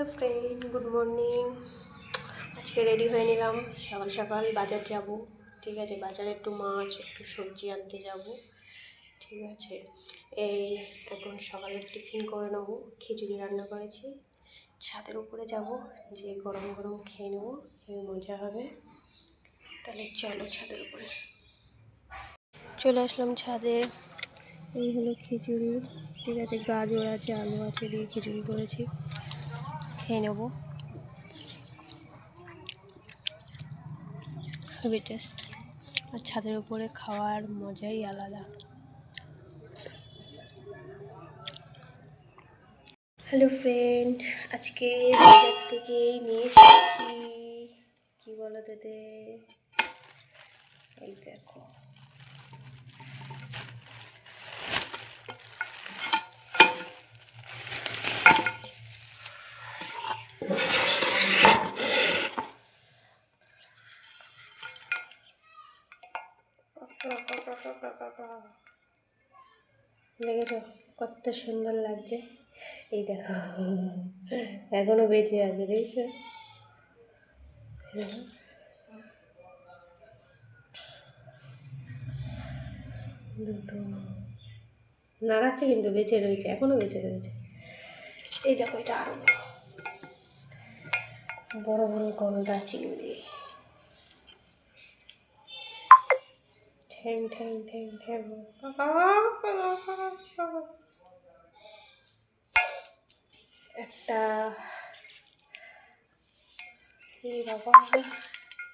Hello friend, good morning. আজকে ready হয়ে নিলাম, সকাল সকাল বাজার যাব। ঠিক আছে, বাজারে একটু মাছ একটু সবজি আনতে যাব। ঠিক আছে, এই এখন সকালের টিফিন করে নেবো। খিচুড়ি রান্না করেছি, ছাদের উপরে যাব, যে গরম গরম খেয়ে নেবো, হেবি মজা হবে। তাহলে চলো ছাদের উপরে। চলে আসলাম ছাদে। এই হলো খিচুড়ি। ঠিক আছে, গাজর আছে, আলু আছে, দিয়ে খিচুড়ি করেছি, খেয়ে নেবো। হেভি টেস্ট, আর ছাদের উপরে খাওয়ার মজাই আলাদা। হ্যালো ফ্রেন্ড, আজকে বাজার থেকে নিয়ে এসেছি, কি বলো দাদা, এই দেখো দেখেছো কত সুন্দর লাগছে। এই দেখো এখনো বেঁচে আছে, দেখছো? দুটো নাড়াচ্ছে কিন্তু বেঁচে রয়েছে, এখনো বেঁচে রয়েছে। এই দেখো, এটা আরো বড় বড় গলদা চিংড়ি। ঠ্যাং ঠ্যাং ঠ্যাং ঠ্যাং, একটা এই বাবা,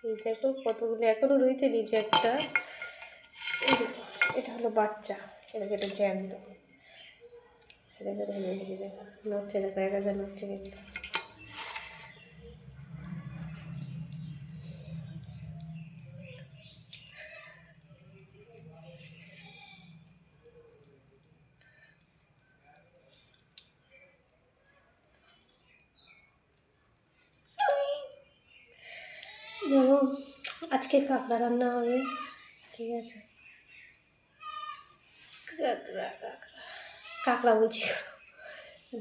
এই দেখো কতগুলো এখনো রয়েছে নিচে একটা। এই দেখো, এটা হলো বাচ্চা, এটাকে এটা জ্যান্ত, এটাকে দেখো নড়ছে, দেখো এক হাজার নড়ছে কিন্তু। দেখো আজকে কাঁকড়া রান্না হবে। ঠিক আছে, কাঁকড়া কাঁকড়া কাঁকড়া বলছি,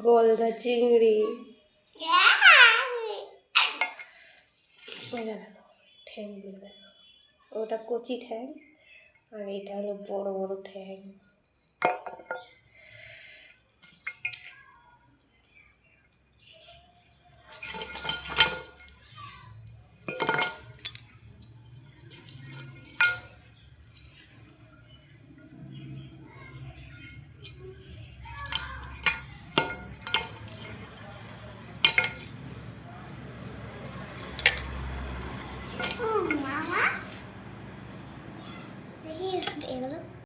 গলদা চিংড়ি। ওইটা দেখো ঠ্যাংগুলো দেখো, ওটা কচি ঠ্যাং, আর এটা হলো বড় বড় ঠ্যাং। মামা দেখি এগুলো